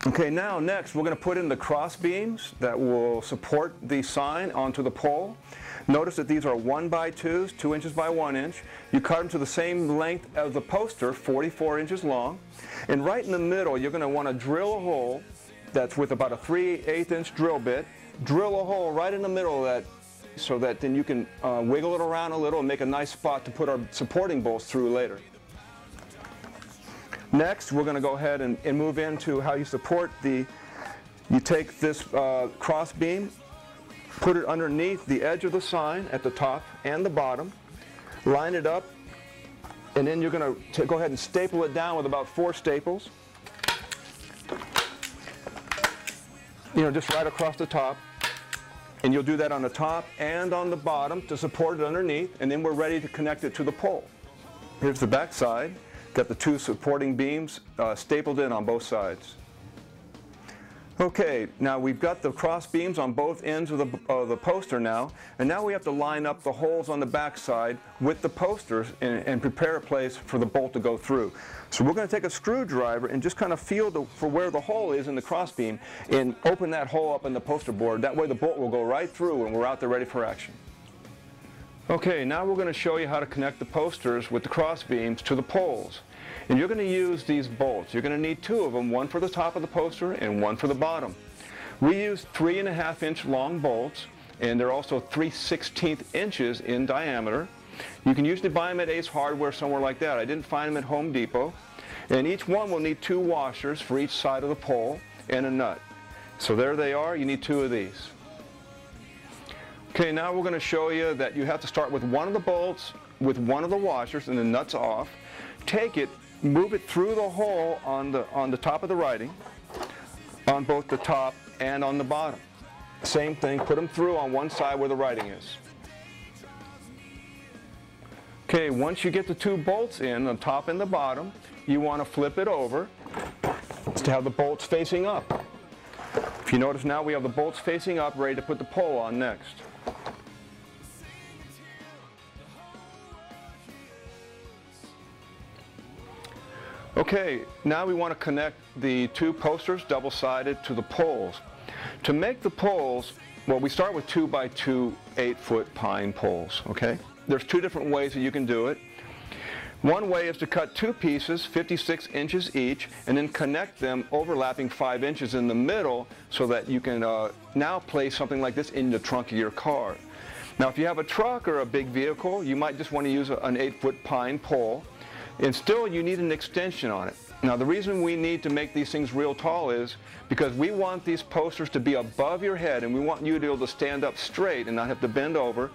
Okay, now next we're going to put in the cross beams that will support the sign onto the pole. Notice that these are 1x2s, 2 inches by 1 inch. You cut them to the same length as the poster, 44 inches long. And right in the middle you're going to want to drill a hole that's with about a 3/8 inch drill bit. Drill a hole right in the middle of that so that then you can wiggle it around a little and make a nice spot to put our supporting bolts through later. Next, we're going to go ahead and move into how you support you take this cross beam, put it underneath the edge of the sign at the top and the bottom, line it up, and then you're going to go ahead and staple it down with about 4 staples. Just right across the top. And you'll do that on the top and on the bottom to support it underneath, and then we're ready to connect it to the pole. Here's the back side. Got the 2 supporting beams stapled in on both sides. Okay, now we've got the cross beams on both ends of the poster now, and now we have to line up the holes on the back side with the posters and prepare a place for the bolt to go through. So we're going to take a screwdriver and just kind of feel for where the hole is in the cross beam and open that hole up in the poster board. That way the bolt will go right through and we're out there ready for action. Okay, now we're going to show you how to connect the posters with the cross beams to the poles. And you're going to use these bolts. You're going to need 2 of them, one for the top of the poster and one for the bottom. We use 3.5 inch long bolts, and they're also 3/16 inches in diameter. You can usually buy them at Ace Hardware, somewhere like that. I didn't find them at Home Depot. And each one will need 2 washers for each side of the pole and a nut. So there they are. You need 2 of these. Okay, now we're going to show you that you have to start with one of the bolts with one of the washers and the nuts off. Take it, move it through the hole on the top of the writing, on both the top and on the bottom. Same thing, put them through on one side where the writing is. Okay, once you get the 2 bolts in, the top and the bottom, you want to flip it over to have the bolts facing up. If you notice now we have the bolts facing up, ready to put the pole on next. Okay, now we want to connect the 2 posters double-sided to the poles. To make the poles, well, we start with 2x2 8-foot pine poles, okay? There's 2 different ways that you can do it. One way is to cut 2 pieces, 56 inches each, and then connect them overlapping 5 inches in the middle so that you can now place something like this in the trunk of your car. Now, if you have a truck or a big vehicle, you might just want to use an 8-foot pine pole. And still you need an extension on it. Now the reason we need to make these things real tall is because we want these posters to be above your head, and we want you to be able to stand up straight and not have to bend over.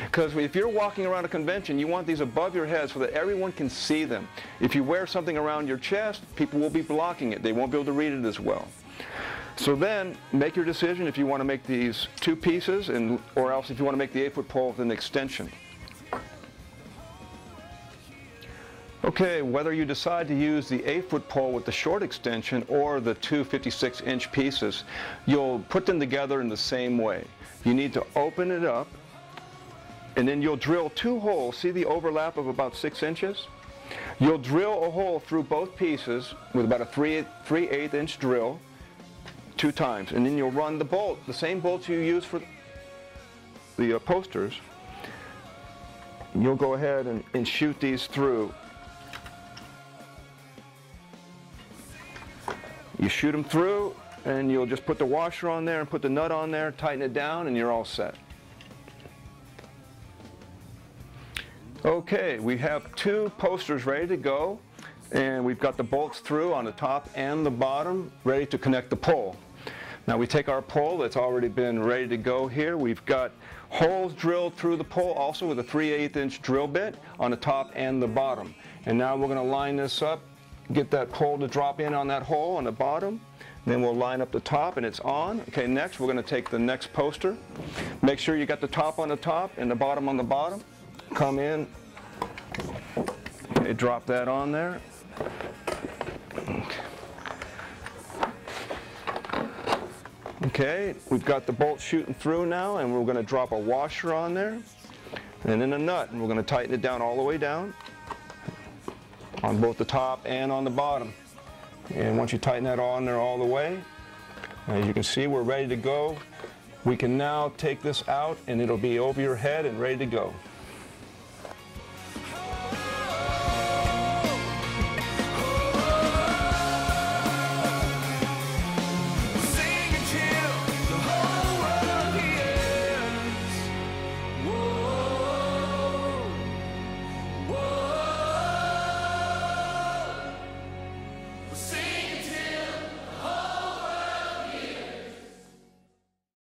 Because if you're walking around a convention, you want these above your head so that everyone can see them. If you wear something around your chest, people will be blocking it. They won't be able to read it as well. So then make your decision if you want to make these 2 pieces or else if you want to make the 8-foot pole with an extension. Okay, whether you decide to use the 8-foot pole with the short extension or the 2 56-inch pieces, you'll put them together in the same way. You need to open it up, and then you'll drill 2 holes. See the overlap of about 6 inches? You'll drill a hole through both pieces with about a 3/8 inch drill 2 times, and then you'll run the bolt, the same bolts you use for the posters. You'll go ahead and shoot these through. You shoot them through, and you'll just put the washer on there and put the nut on there, tighten it down, and you're all set. Okay, we have 2 posters ready to go, and we've got the bolts through on the top and the bottom, ready to connect the pole. Now we take our pole that's already been ready to go here. We've got holes drilled through the pole also with a 3/8 inch drill bit on the top and the bottom. And now we're going to line this up, get that pole to drop in on that hole on the bottom. Then we'll line up the top and it's on. Okay, next we're going to take the next poster. Make sure you got the top on the top and the bottom on the bottom. Come in. Okay, drop that on there. Okay, we've got the bolt shooting through now, and we're going to drop a washer on there and then a nut, and we're going to tighten it down all the way down on both the top and on the bottom. And once you tighten that on there all the way, as you can see, we're ready to go. We can now take this out and it'll be over your head and ready to go.